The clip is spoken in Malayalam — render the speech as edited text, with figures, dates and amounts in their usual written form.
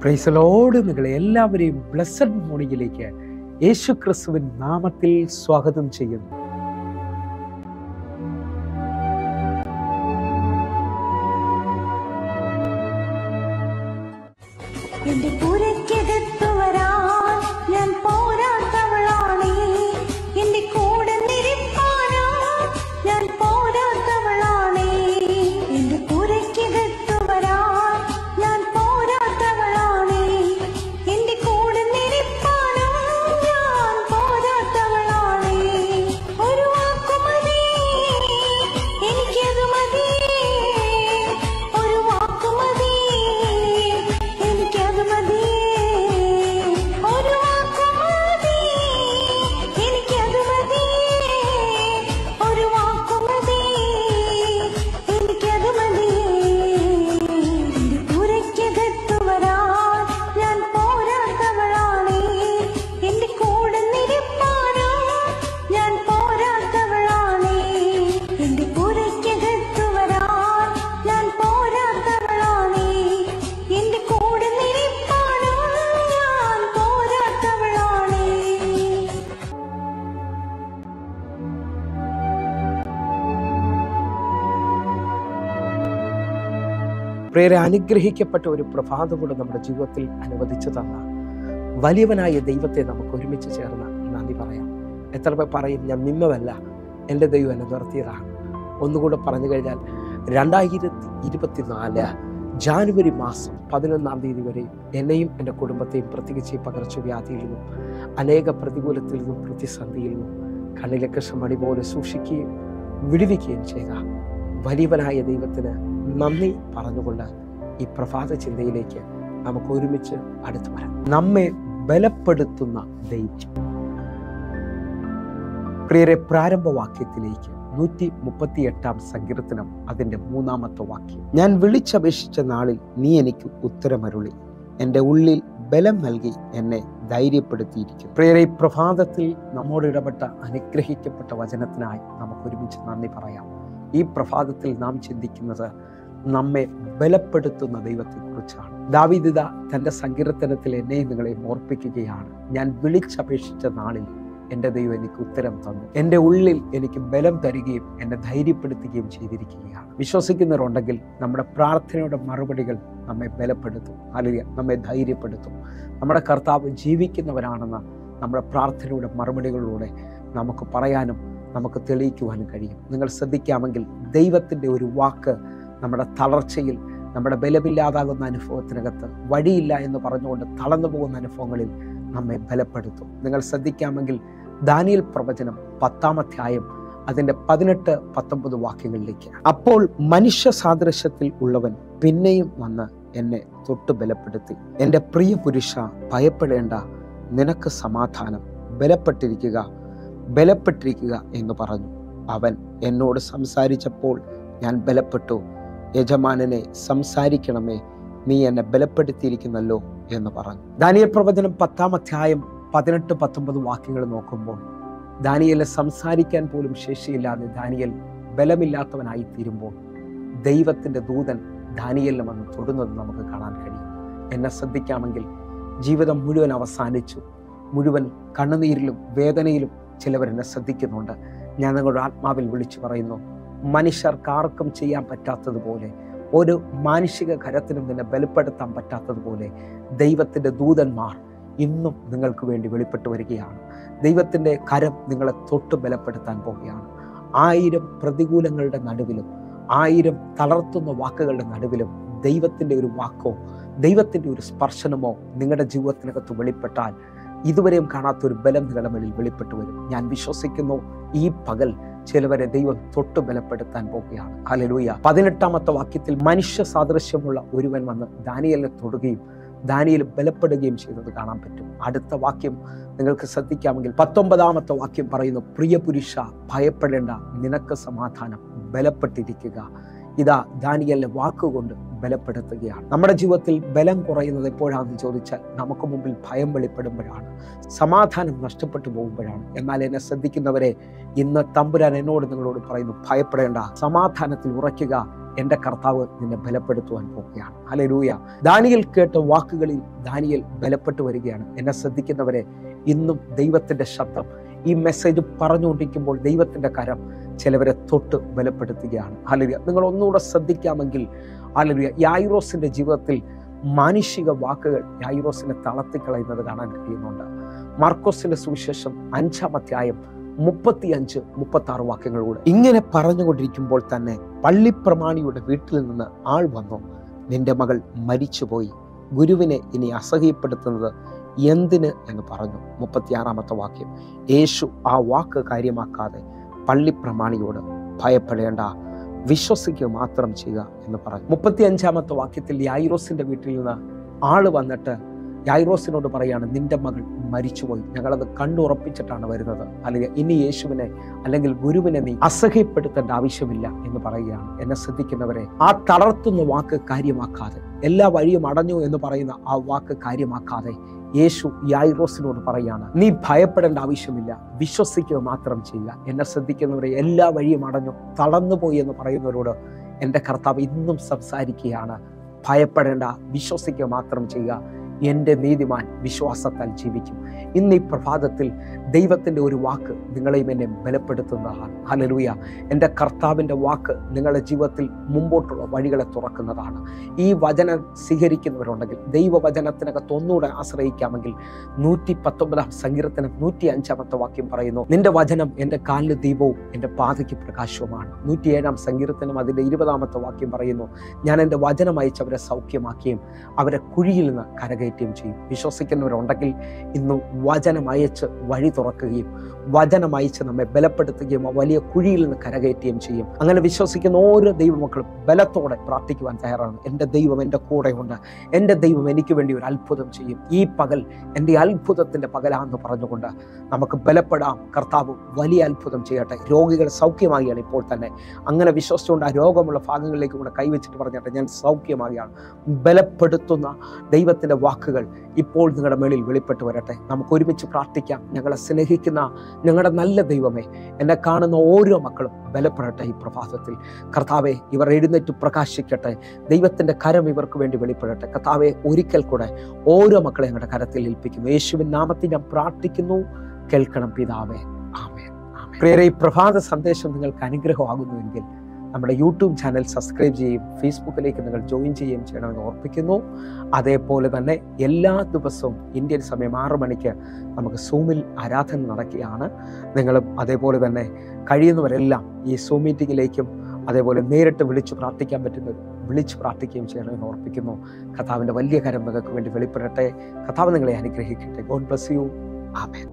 Praise Lord. നിങ്ങളെ എല്ലാവരെയും ബ്ലെസ്സഡ് മോർണിംഗിലേക്ക് യേശു ക്രിസ്തുവിൻ നാമത്തിൽ സ്വാഗതം ചെയ്യുന്നു. പ്രിയരെ, അനുഗ്രഹിക്കപ്പെട്ട ഒരു പ്രഭാതം കൂടെ നമ്മുടെ ജീവിതത്തിൽ അനുവദിച്ചു തന്ന വലിയവനായ ദൈവത്തെ നമുക്ക് ഒരുമിച്ച് ചേർന്ന് നന്ദി പറയാം. എത്ര പേർ പറയും, ഞാൻ നിന്നതല്ല, എൻ്റെ ദൈവം എന്നെ നിർത്തിയതാണ്. ഒന്നുകൂടെ പറഞ്ഞു കഴിഞ്ഞാൽ 2024 ജാനുവരി മാസം 11-ാം തീയതി വരെ എന്നെയും എൻ്റെ കുടുംബത്തെയും, പ്രത്യേകിച്ച് ഈ പകർച്ചവ്യാധിയിൽ നിന്നും, അനേക പ്രതികൂലത്തിൽ നിന്നും, പ്രതിസന്ധിയിൽ നിന്നും കണ്ണിലെ കൃഷ്ണമണി പോലെ സൂക്ഷിക്കുകയും വിടുവിക്കുകയും ചെയ്ത വലിയവനായ ദൈവത്തിന് നന്ദി പറഞ്ഞുകൊണ്ട് ഈ പ്രഭാത ചിന്തയിലേക്ക് നമുക്ക് ഒരുമിച്ച് അടുത്തു വരാം. നമ്മെ ബലപ്പെടുത്തുന്ന ദൈവം. പ്രിയരെ, പ്രാരംഭവാക്യത്തിലേക്ക് 138-ാം സങ്കീർത്തനം അതിൻ്റെ 3-ാമത്തെ വാക്യം. ഞാൻ വിളിച്ചപേക്ഷിച്ച നാളിൽ നീ എനിക്ക് ഉത്തരമരുളി, എൻ്റെ ഉള്ളിൽ ബലം നൽകി എന്നെ ധൈര്യപ്പെടുത്തിയിരിക്കും. പ്രിയരെ, ഈ പ്രഭാതത്തിൽ നമ്മോട് ഇടപെട്ട അനുഗ്രഹിക്കപ്പെട്ട വചനത്തിനായി നമുക്ക് ഒരുമിച്ച് നന്ദി പറയാം. ഈ പ്രഭാതത്തിൽ നാം ചിന്തിക്കുന്നത് നമ്മെ ബലപ്പെടുത്തുന്ന ദൈവത്തെക്കുറിച്ചാണ്. ദാവീദ് തൻ്റെ സങ്കീർത്തനത്തിൽ എന്നെയും നിങ്ങളെയും ഓർപ്പിക്കുകയാണ്. ഞാൻ വിളിച്ചപേക്ഷിച്ച നാളിൽ എൻ്റെ ദൈവം എനിക്ക് ഉത്തരം തന്നു, എൻ്റെ ഉള്ളിൽ എനിക്ക് ബലം തരികയും എന്നെ ധൈര്യപ്പെടുത്തുകയും ചെയ്തിരിക്കുകയാണ്. വിശ്വസിക്കുന്നവരുണ്ടെങ്കിൽ നമ്മുടെ പ്രാർത്ഥനയുടെ മറുപടികൾ നമ്മെ ബലപ്പെടുത്തും, അല്ലെങ്കിൽ നമ്മെ ധൈര്യപ്പെടുത്തും. നമ്മുടെ കർത്താവ് ജീവിക്കുന്നവരാണെന്ന് നമ്മുടെ പ്രാർത്ഥനയുടെ മറുപടികളിലൂടെ നമുക്ക് പറയാനും നമുക്ക് തെളിയിക്കുവാനും കഴിയും. നിങ്ങൾ ശ്രദ്ധിക്കാമെങ്കിൽ ദൈവത്തിൻ്റെ ഒരു വാക്ക് നമ്മുടെ തളർച്ചയിൽ, നമ്മുടെ ബലമില്ലാതാകുന്ന അനുഭവത്തിനകത്ത്, വഴിയില്ല എന്ന് പറഞ്ഞുകൊണ്ട് തളർന്നു പോകുന്ന അനുഭവങ്ങളിൽ നമ്മെ ബലപ്പെടുത്തും. നിങ്ങൾ ശ്രദ്ധിക്കാമെങ്കിൽ ദാനിയേൽ പ്രവചനം 10-ാം അധ്യായം അതിൻ്റെ 18-19 വാക്യങ്ങളിലേക്ക്. അപ്പോൾ മനുഷ്യ സാദൃശ്യത്തിൽ ഉള്ളവൻ പിന്നെയും വന്ന് എന്നെ തൊട്ട് ബലപ്പെടുത്തി, എൻ്റെ പ്രിയ പുരുഷ, ഭയപ്പെടേണ്ട, നിനക്ക് സമാധാനം, ബലപ്പെട്ടിരിക്കുക എന്ന് പറഞ്ഞു. അവൻ എന്നോട് സംസാരിച്ചപ്പോൾ ഞാൻ ബലപ്പെട്ടു. യജമാനനെ, സംസാരിക്കണമേ, നീ എന്നെ ബലപ്പെടുത്തിയിരിക്കുന്നല്ലോ എന്ന് പറഞ്ഞു. ദാനിയേൽ പ്രവചനം 10-ാം അധ്യായം 18-19 വാക്യങ്ങൾ നോക്കുമ്പോൾ ദാനിയേലിനെ സംസാരിക്കാൻ പോലും ശേഷിയില്ലാതെ ദാനിയേൽ ബലമില്ലാത്തവനായി തീരുമ്പോൾ ദൈവത്തിൻ്റെ ദൂതൻ ദാനിയേലിനെ വന്ന് തൊടുന്നത് നമുക്ക് കാണാൻ കഴിയും. എന്നെ ശ്രദ്ധിക്കാമെങ്കിൽ ജീവിതം മുഴുവൻ അവസാനിച്ചു, മുഴുവൻ കണ്ണുനീരിലും വേദനയിലും ചിലവരെന്നെ ശ്രദ്ധിക്കുന്നുണ്ട്. ഞാൻ നിങ്ങളുടെ ആത്മാവിൽ വിളിച്ചു പറയുന്നു, മനുഷ്യർക്കാർക്കും ചെയ്യാൻ പറ്റാത്തതുപോലെ, ഒരു മാനുഷിക കരത്തിനും നിന്നെ ബലപ്പെടുത്താൻ പറ്റാത്തതുപോലെ ദൈവത്തിൻ്റെ ദൂതന്മാർ ഇന്നും നിങ്ങൾക്ക് വേണ്ടി വെളിപ്പെട്ടു വരികയാണ്. ദൈവത്തിൻ്റെ കരം നിങ്ങളെ തൊട്ട് ബലപ്പെടുത്താൻ പോവുകയാണ്. 1000 പ്രതികൂലങ്ങളുടെ നടുവിലും, 1000 തളർത്തുന്ന വാക്കുകളുടെ നടുവിലും ദൈവത്തിൻ്റെ ഒരു വാക്കോ, ദൈവത്തിൻ്റെ ഒരു സ്പർശനമോ നിങ്ങളുടെ ജീവിതത്തിനകത്ത് വെളിപ്പെട്ടാൽ ഇതുവരെയും കാണാത്തൊരു ബലം നിങ്ങളുടെ മേലിൽ വെളിപ്പെട്ടു വരും. ഞാൻ വിശ്വസിക്കുന്നു, ഈ പകൽ ചിലവരെ ദൈവം തൊട്ട് ബലപ്പെടുത്താൻ പോവുകയാണ്. ഹല്ലേലൂയ. 18-ാമത്തെ വാക്യത്തിൽ മനുഷ്യ സാദൃശ്യമുള്ള ഒരുവൻ വന്ന് ദാനിയേലിനെ തൊടുകയും ദാനിയേൽ ബലപ്പെടുകയും ചെയ്തത് കാണാൻ പറ്റും. അടുത്ത വാക്യം നിങ്ങൾക്ക് ശ്രദ്ധിക്കാമെങ്കിൽ 19-ാമത്തെ വാക്യം പറയുന്നു, പ്രിയ പുരുഷ, ഭയപ്പെടേണ്ട, നിനക്ക് സമാധാനം, ബലപ്പെട്ടിരിക്കുക. ഇതാ ദാനിയേലിനെ വാക്കുകൊണ്ട് ബലപ്പെടുത്തുകയാണ്. നമ്മുടെ ജീവിതത്തിൽ ബലം കുറയുന്നത് എപ്പോഴാണെന്ന് ചോദിച്ചാൽ നമുക്ക് മുമ്പിൽ ഭയം വെളിപ്പെടുമ്പോഴാണ്, സമാധാനം നഷ്ടപ്പെട്ടു പോകുമ്പോഴാണ്. എന്നാൽ എന്നെ ശ്രദ്ധിക്കുന്നവരെ, ഇന്ന് തമ്പുരാൻ എന്നോട് നിങ്ങളോട് പറയുന്നു, ഭയപ്പെടേണ്ട, സമാധാനത്തിൽ ഉറയ്ക്കുക, എൻ്റെ കർത്താവ് നിന്നെ ബലപ്പെടുത്തുവാൻ പോവുകയാണ്. ഹല്ലേലൂയ. ദാനിയേൽ കേട്ട വാക്കുകളിൽ ദാനിയേൽ ബലപ്പെട്ടു വരികയാണ്. എന്നെ ശ്രദ്ധിക്കുന്നവരെ, ഇന്നും ദൈവത്തിൻ്റെ ശബ്ദം ഈ മെസ്സേജ് പറഞ്ഞുകൊണ്ടിരിക്കുമ്പോൾ ദൈവത്തിൻ്റെ കരം ചിലവരെ തൊട്ട് ബലപ്പെടുത്തുകയാണ്. ഹല്ലേലൂയ. നിങ്ങൾ ഒന്നുകൂടെ ശ്രദ്ധിക്കാമെങ്കിൽ ഹല്ലേലൂയ, യായിറോസിൻ്റെ ജീവിതത്തിൽ മാനുഷിക വാക്കുകൾ യായിറോസിനെ തളർത്തിക്കളയുന്നത് കാണാൻ കഴിയുന്നുണ്ട്. മാർക്കോസിന്റെ സുവിശേഷം 5-ാം അധ്യായം 35-36 വാക്യങ്ങളിലൂടെ ഇങ്ങനെ പറഞ്ഞുകൊണ്ടിരിക്കുമ്പോൾ തന്നെ പള്ളിപ്രമാണിയുടെ വീട്ടിൽ നിന്ന് ആൾ വന്നു, നിന്റെ മകൾ മരിച്ചുപോയി, ഗുരുവിനെ ഇനി അസഹ്യപ്പെടുത്തുന്നത് എന്തിന് എന്ന് പറഞ്ഞു. 36-ാമത്തെ വാക്യം, യേശു ആ വാക്ക് കാര്യമാക്കാതെ പള്ളിപ്രമാണിയോട് ഭയപ്പെടേണ്ട, വിശ്വസിക്കുക മാത്രം ചെയ്യുക എന്ന് പറഞ്ഞു. 35-ാമത്തെ വാക്യത്തിൽ യായിറോസിന്റെ വീട്ടിൽ നിന്ന് ആള് വന്നിട്ട് യായിറോസിനോട് പറയാണ്, നിന്റെ മകൾ മരിച്ചുപോയി, ഞങ്ങളത് കണ്ണുറപ്പിച്ചിട്ടാണ് വരുന്നത്, അല്ലെങ്കിൽ ഇനി യേശുവിനെ അല്ലെങ്കിൽ ഗുരുവിനെ നീ അസഹ്യപ്പെടുത്തേണ്ട ആവശ്യമില്ല എന്ന് പറയുകയാണ്. എന്നെ ശ്രദ്ധിക്കുന്നവരെ, ആ തളർത്തുന്ന വാക്ക് കാര്യമാക്കാതെ, എല്ലാ വഴിയും അടഞ്ഞു എന്ന് പറയുന്ന ആ വാക്ക് കാര്യമാക്കാതെ യേശു യായിറോസിനോട് പറയാണ്, നീ ഭയപ്പെടേണ്ട ആവശ്യമില്ല, വിശ്വസിക്കുക മാത്രം ചെയ്യുക. എന്നെ ശ്രദ്ധിക്കുന്നവരെ, എല്ലാ വഴിയും അടഞ്ഞു തളർന്നുപോയി എന്ന് പറയുന്നവരോട് എൻ്റെ കർത്താവ് ഇന്നും സംസാരിക്കുകയാണ്. ഭയപ്പെടേണ്ട, വിശ്വസിക്കുക മാത്രം ചെയ്യുക, എൻ്റെ നീതിമാൻ വിശ്വാസത്താൽ ജീവിക്കും. ഇന്ന് ഈ പ്രഭാതത്തിൽ ദൈവത്തിൻ്റെ ഒരു വാക്ക് നിങ്ങളെയും എന്നെ ബലപ്പെടുത്തുന്നതാണ്. ഹല്ലേലൂയ. എൻ്റെ കർത്താവിൻ്റെ വാക്ക് നിങ്ങളുടെ ജീവിതത്തിൽ മുമ്പോട്ടുള്ള വഴികളെ തുറക്കുന്നതാണ്. ഈ വചനം സ്വീകരിക്കുന്നവരുണ്ടെങ്കിൽ, ദൈവവചനത്തിനകത്ത് ഒന്നുകൂടെ ആശ്രയിക്കാമെങ്കിൽ 119-ാം സങ്കീർത്തനം 105-ാമത്തെ വാക്യം പറയുന്നു, നിന്റെ വചനം എൻ്റെ കാലിന് ദീപവും എൻ്റെ പാതയ്ക്ക് പ്രകാശവുമാണ്. 107-ാം സങ്കീർത്തനം അതിൻ്റെ 20-ാമത്തെ വാക്യം പറയുന്നു, ഞാൻ എൻ്റെ വചനം അയച്ചവരെ സൗഖ്യമാക്കുകയും അവരെ കുഴിയിൽ നിന്ന് കരകയറ്റുകയും ചെയ്യും. വിശ്വസിക്കുന്നവരുണ്ടെങ്കിൽ ഇന്ന് വചനം അയച്ച് വഴി തുറക്കുകയും വചനം അയച്ച് നമ്മെ ബലപ്പെടുത്തുകയും വലിയ കുഴിയിൽ നിന്ന് കരകയറ്റുകയും ചെയ്യും. അങ്ങനെ വിശ്വസിക്കുന്ന ഓരോ ദൈവമക്കളും ബലത്തോടെ പ്രാർത്ഥിക്കുവാൻ തയ്യാറാണ്. എൻ്റെ ദൈവം എൻ്റെ കൂടെയുണ്ട്, എൻ്റെ ദൈവം എനിക്ക് വേണ്ടി ഒരു അത്ഭുതം ചെയ്യും, ഈ പകൽ എൻ്റെ അത്ഭുതത്തിൻ്റെ പകലാണെന്ന് പറഞ്ഞുകൊണ്ട് നമുക്ക് ബലപ്പെടാം. കർത്താവ് വലിയ അത്ഭുതം ചെയ്യട്ടെ. രോഗികൾ സൗഖ്യമാകുകയാണ് ഇപ്പോൾ തന്നെ. അങ്ങനെ വിശ്വസിച്ചുകൊണ്ട് ആ രോഗമുള്ള ഭാഗങ്ങളിലേക്ക് കൂടെ കൈവച്ചിട്ട് പറഞ്ഞിട്ട്, ഞാൻ സൗഖ്യമാകുകയാണ്. ബലപ്പെടുത്തുന്ന ദൈവത്തിൻ്റെ വാക്കുകൾ ഇപ്പോൾ നിങ്ങളുടെ മേളിൽ വെളിപ്പെട്ട് വരട്ടെ. നമുക്ക് ഒരുമിച്ച് പ്രാർത്ഥിക്കാം. ഞങ്ങളെ സ്നേഹിക്കുന്ന ഞങ്ങളുടെ നല്ല ദൈവമേ, എന്നെ കാണുന്ന ഓരോ മക്കളും ബലപ്പെടട്ടെ ഈ പ്രഭാതത്തിൽ. കർത്താവെ, ഇവർ എഴുന്നേറ്റ് പ്രകാശിക്കട്ടെ. ദൈവത്തിൻ്റെ കരം ഇവർക്ക് വേണ്ടി വെളിപ്പെടട്ടെ. കർത്താവെ, ഒരിക്കൽ കൂടെ ഓരോ മക്കളെ ഞങ്ങളുടെ കരത്തിൽ ഏൽപ്പിക്കുന്നു. യേശുവിൻ നാമത്തിൽ ഞാൻ പ്രാർത്ഥിക്കുന്നു. കേൾക്കണം പിതാവേ. ആമേൻ. പ്രിയരെ, ഈ പ്രഭാത സന്ദേശം നിങ്ങൾക്ക് അനുഗ്രഹമാകുന്നുവെങ്കിൽ നമ്മുടെ യൂട്യൂബ് ചാനൽ സബ്സ്ക്രൈബ് ചെയ്യും, ഫേസ്ബുക്കിലേക്ക് നിങ്ങൾ ജോയിൻ ചെയ്യുകയും ചെയ്യണമെന്ന് ഓർപ്പിക്കുന്നു. അതേപോലെ തന്നെ എല്ലാ ദിവസവും ഇന്ത്യൻ സമയം 6 മണിക്ക് നമുക്ക് സൂമിൽ ആരാധന നടക്കുകയാണ്. നിങ്ങളും അതേപോലെ തന്നെ കഴിയുന്നവരെല്ലാം ഈ സൂം മീറ്റിങ്ങിലേക്കും അതേപോലെ നേരിട്ട് വിളിച്ച് പ്രാർത്ഥിക്കാൻ പറ്റുന്നവർ വിളിച്ച് പ്രാർത്ഥിക്കുകയും ചെയ്യണമെന്ന് ഓർപ്പിക്കുന്നു. കർത്താവിൻ്റെ വലിയ കരം നിങ്ങൾക്ക് വേണ്ടി വെളിപ്പെടട്ടെ. കർത്താവ് നിങ്ങളെ അനുഗ്രഹിക്കട്ടെ. God bless you. ആമേൻ.